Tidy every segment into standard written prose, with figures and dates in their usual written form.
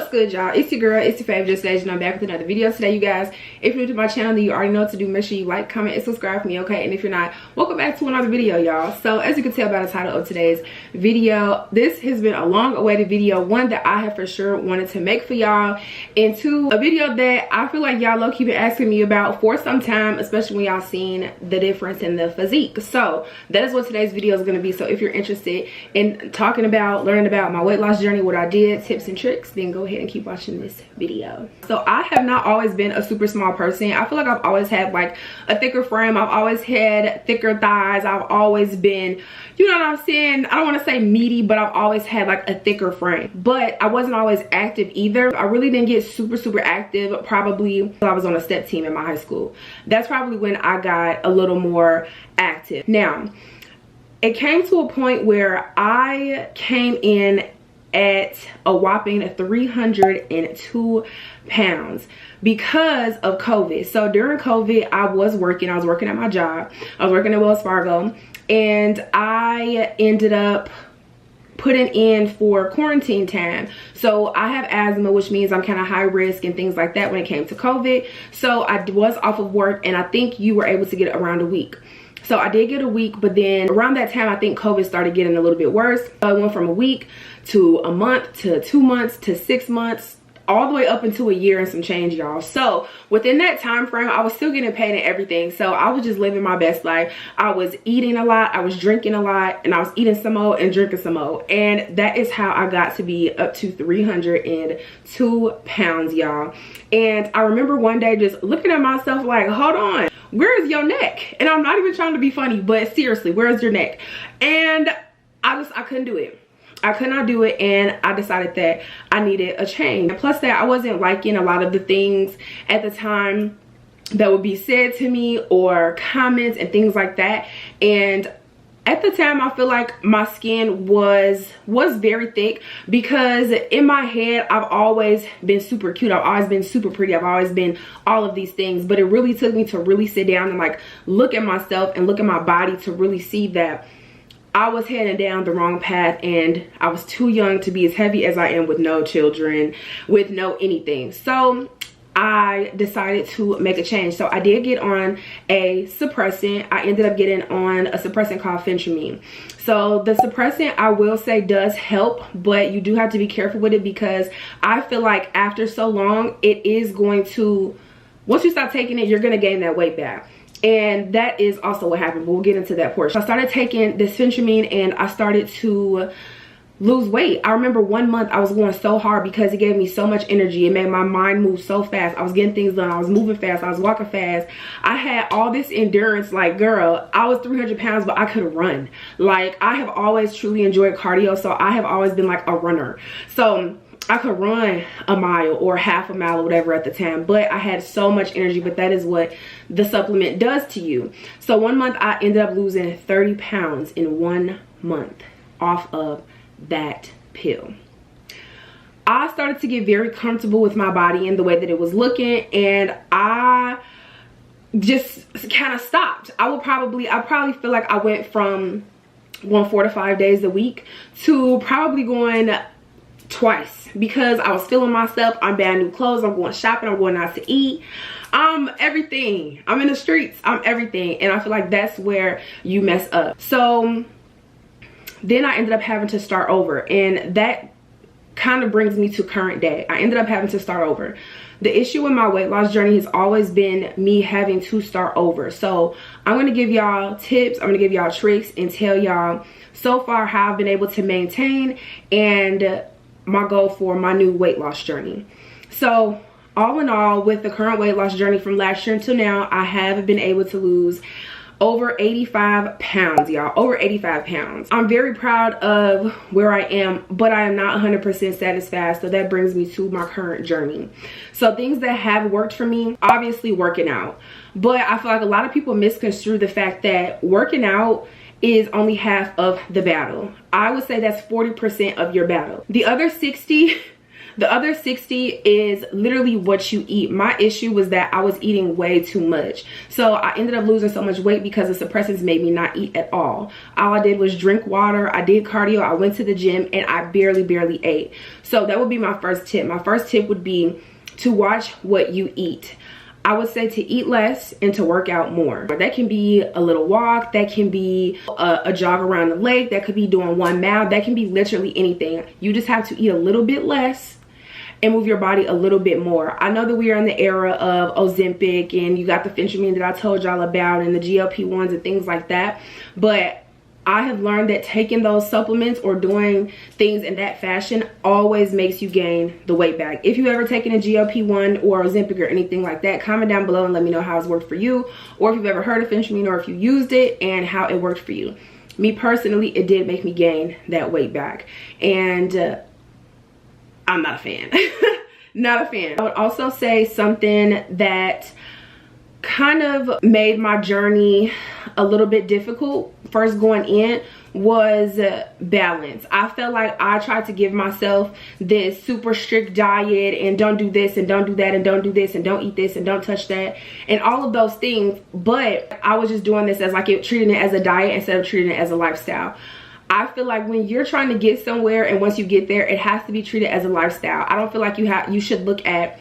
What's good, y'all? It's your girl, it's your favorite Just Sage, and I'm back with another video today, you guys. If you're new to my channel, then you already know what to do. Make sure you like, comment, and subscribe for me, okay? And if you're not, welcome back to another video, y'all. So as you can tell by the title of today's video, this has been a long awaited video, one that I have for sure wanted to make for y'all, and two, a video that I feel like y'all low-key been asking me about for some time, especially when y'all seen the difference in the physique. So that is what today's video is going to be. So if you're interested in talking about, learning about my weight loss journey, what I did, tips and tricks, then go ahead and keep watching this video. So I have not always been a super small person. I feel like I've always had like a thicker frame. I've always had thicker thighs. I've always been, you know what I'm saying, I don't want to say meaty, but I've always had like a thicker frame. But I wasn't always active either. I really didn't get super active probably when I was on a step team in my high school. That's probably when I got a little more active. Now, it came to a point where I came in at a whopping 302 pounds because of COVID. So during COVID, I was working at my job. I was working at Wells Fargo, and I ended up putting in for quarantine time. So I have asthma, which means I'm kind of high risk and things like that when it came to COVID. So I was off of work, and I think you were able to get around a week. So I did get a week, but then around that time, I think COVID started getting a little bit worse. So it went from a week to a month to 2 months to 6 months, all the way up into a year and some change, y'all. So within that time frame, I was still getting paid and everything. So I was just living my best life. I was eating a lot, I was drinking a lot, and I was eating some more and drinking some more. And that is how I got to be up to 302 pounds, y'all. And I remember one day just looking at myself like, hold on, where is your neck? And I'm not even trying to be funny, but seriously, where is your neck? And I couldn't do it. I could not do it, and I decided that I needed a change. And plus that, I wasn't liking a lot of the things at the time that would be said to me or comments and things like that. And at the time, I feel like my skin was very thick because in my head, I've always been super cute. I've always been super pretty. I've always been all of these things. But it really took me to really sit down and like look at myself and look at my body to really see that I was heading down the wrong path, and I was too young to be as heavy as I am with no children, with no anything. So I decided to make a change. So I did get on a suppressant. I ended up getting on a suppressant called Phentermine. So the suppressant, I will say, does help, but you do have to be careful with it because I feel like after so long, it is going to, once you start taking it, you're going to gain that weight back. And that is also what happened, but we'll get into that portion. I started taking this Phentermine, and I started to lose weight. I remember 1 month I was going so hard because it gave me so much energy. It made my mind move so fast. I was getting things done. I was moving fast. I was walking fast. I had all this endurance. Like, girl, I was 300 pounds, but I could run. Like, I have always truly enjoyed cardio, so I have always been like a runner. So I could run a mile or half a mile or whatever at the time, but I had so much energy. But that is what the supplement does to you. So 1 month I ended up losing 30 pounds in 1 month off of that pill. I started to get very comfortable with my body and the way that it was looking, and I just kind of stopped. I probably feel like I went from going 4 to 5 days a week to probably going twice because I was feeling myself. I'm buying new clothes, I'm going shopping, I'm going out to eat, I'm everything. I'm in the streets, I'm everything. And I feel like that's where you mess up. So then I ended up having to start over, and that kind of brings me to current day. I ended up having to start over. The issue with my weight loss journey has always been me having to start over. So I'm going to give y'all tips, I'm going to give y'all tricks, and tell y'all so far how I've been able to maintain and my goal for my new weight loss journey. So all in all, with the current weight loss journey from last year until now, I have been able to lose over 85 pounds, y'all. Over 85 pounds. I'm very proud of where I am, but I am not 100% satisfied. So that brings me to my current journey. So things that have worked for me, obviously working out. But I feel like a lot of people misconstrue the fact that working out is only half of the battle. I would say that's 40% of your battle. The other 60 The other 60 is literally what you eat. My issue was that I was eating way too much. So I ended up losing so much weight because the suppressants made me not eat at all. All I did was drink water. I did cardio. I went to the gym and I barely ate. So that would be my first tip. My first tip would be to watch what you eat. I would say to eat less and to work out more. That can be a little walk, that can be a jog around the lake, that could be doing 1 mile, that can be literally anything. You just have to eat a little bit less and move your body a little bit more. I know that we are in the era of Ozempic and you got the phentermine that I told y'all about and the GLP-1s and things like that, but I have learned that taking those supplements or doing things in that fashion always makes you gain the weight back. If you've ever taken a GLP-1 or Ozempic or anything like that, comment down below and let me know how it's worked for you, or if you've ever heard of phentermine or if you used it and how it worked for you. Me personally, it did make me gain that weight back, and I'm not a fan. Not a fan. I would also say something that kind of made my journey a little bit difficult first going in was balance. I felt like I tried to give myself this super strict diet and don't do this and don't do that and don't do this and don't eat this and don't touch that and all of those things, but I was just doing this as like treating it as a diet instead of treating it as a lifestyle. I feel like when you're trying to get somewhere and once you get there, it has to be treated as a lifestyle. I don't feel like you should look at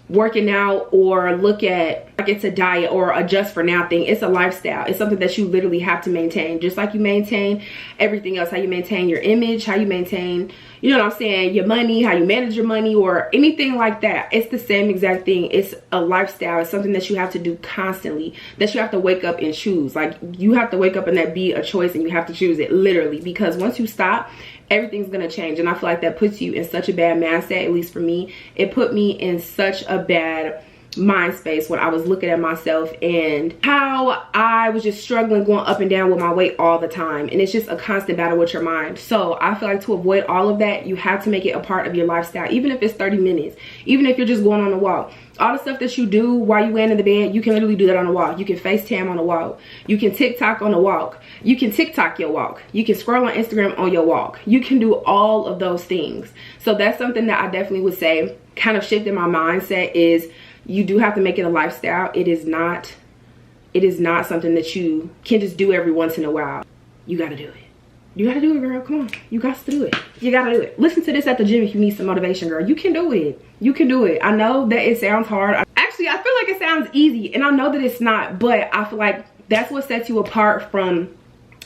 working out or look at like it's a diet or a just for now thing. It's a lifestyle. It's something that you literally have to maintain, just like you maintain everything else. How you maintain your image, how you maintain, you know what I'm saying, your money, how you manage your money or anything like that. It's the same exact thing. It's a lifestyle. It's something that you have to do constantly, that you have to wake up and choose. Like you have to wake up and that be a choice and you have to choose it literally, because once you stop, everything's gonna change. And I feel like that puts you in such a bad mindset. At least for me, it put me in such a bad mind space when I was looking at myself and how I was just struggling going up and down with my weight all the time, and it's just a constant battle with your mind. So I feel like to avoid all of that, you have to make it a part of your lifestyle, even if it's 30 minutes, even if you're just going on a walk. All the stuff that you do while you laying in the bed, you can literally do that on a walk. You can FaceTime on a walk. You can TikTok on a walk. You can TikTok your walk. You can scroll on Instagram on your walk. You can do all of those things. So that's something that I definitely would say kind of shifted my mindset, is you do have to make it a lifestyle. It is not something that you can just do every once in a while. You got to do it. You got to do it, girl. Come on. You got to do it. You got to do it. Listen to this at the gym if you need some motivation, girl. You can do it. You can do it. I know that it sounds hard. Actually, I feel like it sounds easy, and I know that it's not, but I feel like that's what sets you apart from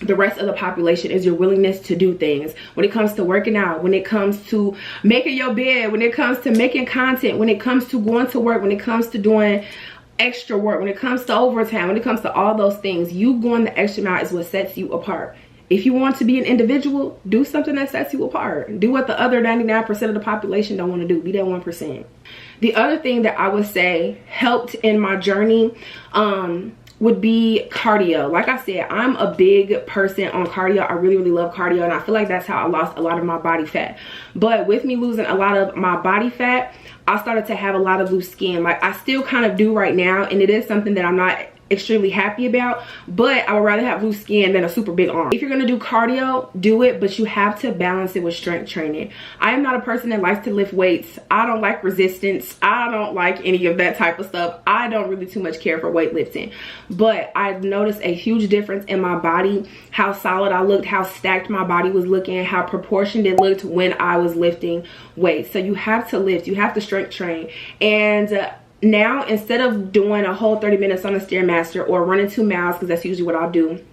the rest of the population, is your willingness to do things. When it comes to working out, when it comes to making your bed, when it comes to making content, when it comes to going to work, when it comes to doing extra work, when it comes to overtime, when it comes to all those things, you going the extra mile is what sets you apart. If you want to be an individual, do something that sets you apart. Do what the other 99% of the population don't want to do. Be that 1%. The other thing that I would say helped in my journey would be cardio. Like I said, I'm a big person on cardio. I really love cardio, and I feel like that's how I lost a lot of my body fat. But with me losing a lot of my body fat, I started to have a lot of loose skin. Like I still kind of do right now, and it is something that I'm not extremely happy about, but I would rather have loose skin than a super big arm. If you're gonna do cardio, do it, but you have to balance it with strength training. I am not a person that likes to lift weights. I don't like resistance. I don't like any of that type of stuff. I don't really too much care for weightlifting, but I've noticed a huge difference in my body, how solid I looked, how stacked my body was looking, how proportioned it looked when I was lifting weights. So you have to lift, you have to strength train. And now, instead of doing a whole 30 minutes on a Stairmaster or running 2 miles, because that's usually what I'll do,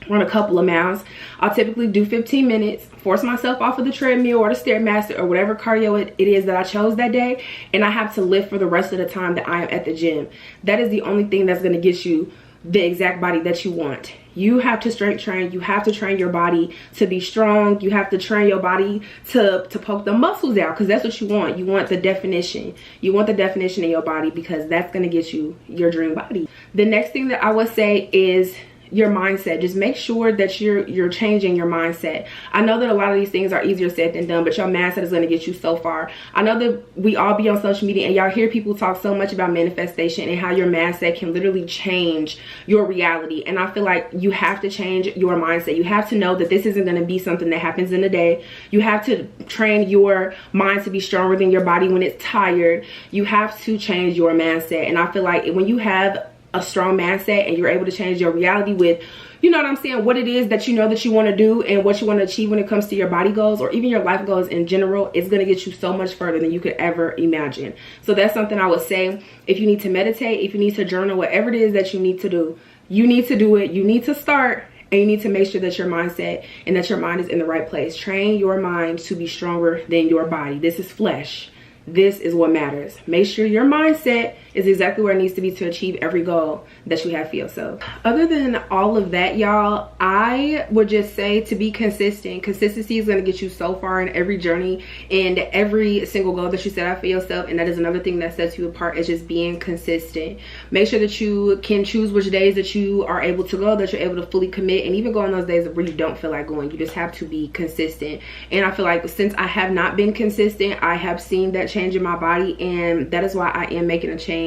run a couple of miles, I'll typically do 15 minutes, force myself off of the treadmill or the Stairmaster or whatever cardio it is that I chose that day, and I have to lift for the rest of the time that I am at the gym. That is the only thing that's going to get you the exact body that you want. You have to strength train. You have to train your body to be strong. You have to train your body to poke the muscles out, because that's what you want. You want the definition. You want the definition in your body, because that's going to get you your dream body. The next thing that I would say is your mindset. Just make sure that you're changing your mindset. I know that a lot of these things are easier said than done, but your mindset is going to get you so far. I know that we all be on social media and y'all hear people talk so much about manifestation and how your mindset can literally change your reality. And I feel like you have to change your mindset. You have to know that this isn't going to be something that happens in a day. You have to train your mind to be stronger than your body when it's tired. You have to change your mindset. And I feel like when you have a strong mindset and you're able to change your reality with, you know what I'm saying, what it is that you know that you want to do and what you want to achieve when it comes to your body goals or even your life goals in general, it's going to get you so much further than you could ever imagine. So that's something I would say. If you need to meditate, if you need to journal, whatever it is that you need to do, you need to do it. You need to start, and you need to make sure that your mindset and that your mind is in the right place. Train your mind to be stronger than your body. This is flesh. This is what matters. Make sure your mindset is exactly where it needs to be to achieve every goal that you have for yourself. Other than all of that, y'all, I would just say to be consistent. Consistency is going to get you so far in every journey and every single goal that you set out for yourself. And that is another thing that sets you apart, is just being consistent. Make sure that you can choose which days that you are able to go, that you're able to fully commit, and even go on those days where you don't feel like going. You just have to be consistent. And I feel like since I have not been consistent, I have seen that change in my body, and that is why I am making a change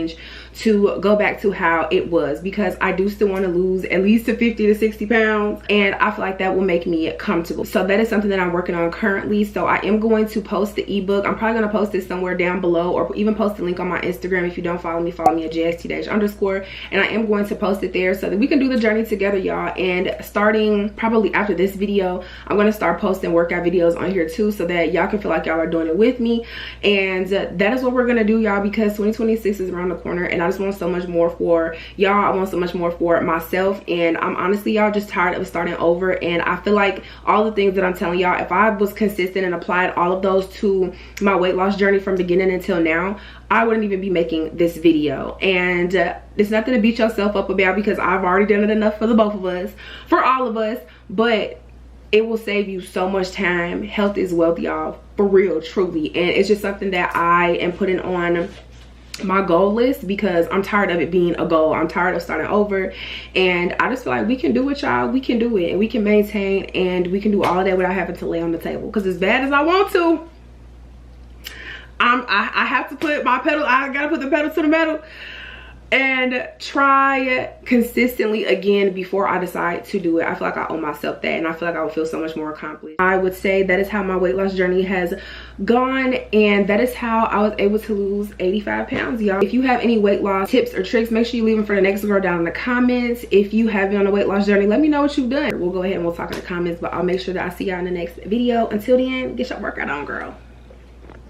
to go back to how it was, because I do still want to lose at least 50 to 60 pounds, and I feel like that will make me comfortable. So that is something that I'm working on currently. So I am going to post the ebook. I'm probably going to post it somewhere down below, or even post the link on my Instagram. If you don't follow me at JST_, and I am going to post it there so that we can do the journey together, y'all. And starting probably after this video, I'm going to start posting workout videos on here too, so that y'all can feel like y'all are doing it with me. And that is what we're going to do, y'all, because 2026 is around the corner, and I just want so much more for y'all. I want so much more for myself, and I'm honestly, y'all, just tired of starting over. And I feel like all the things that I'm telling y'all, if I was consistent and applied all of those to my weight loss journey from beginning until now, I wouldn't even be making this video. And it's nothing to beat yourself up about, because I've already done it enough for the both of us, for all of us. But it will save you so much time. Health is wealth, y'all, for real, truly. And it's just something that I am putting on my goal list, because I'm tired of it being a goal. I'm tired of starting over, and I just feel like we can do it, y'all. We can do it, and we can maintain, and we can do all that without having to lay on the table. Because as bad as I want to, I have to put my pedal, I gotta put the pedal to the metal and try consistently again before I decide to do it. I feel like I owe myself that, and I feel like I will feel so much more accomplished. I would say that is how my weight loss journey has gone, and that is how I was able to lose 85 pounds, y'all. If you have any weight loss tips or tricks, make sure you leave them for the next girl down in the comments. If you have been on a weight loss journey, let me know what you've done. We'll go ahead and we'll talk in the comments, but I'll make sure that I see y'all in the next video. Until then, get your workout on, girl.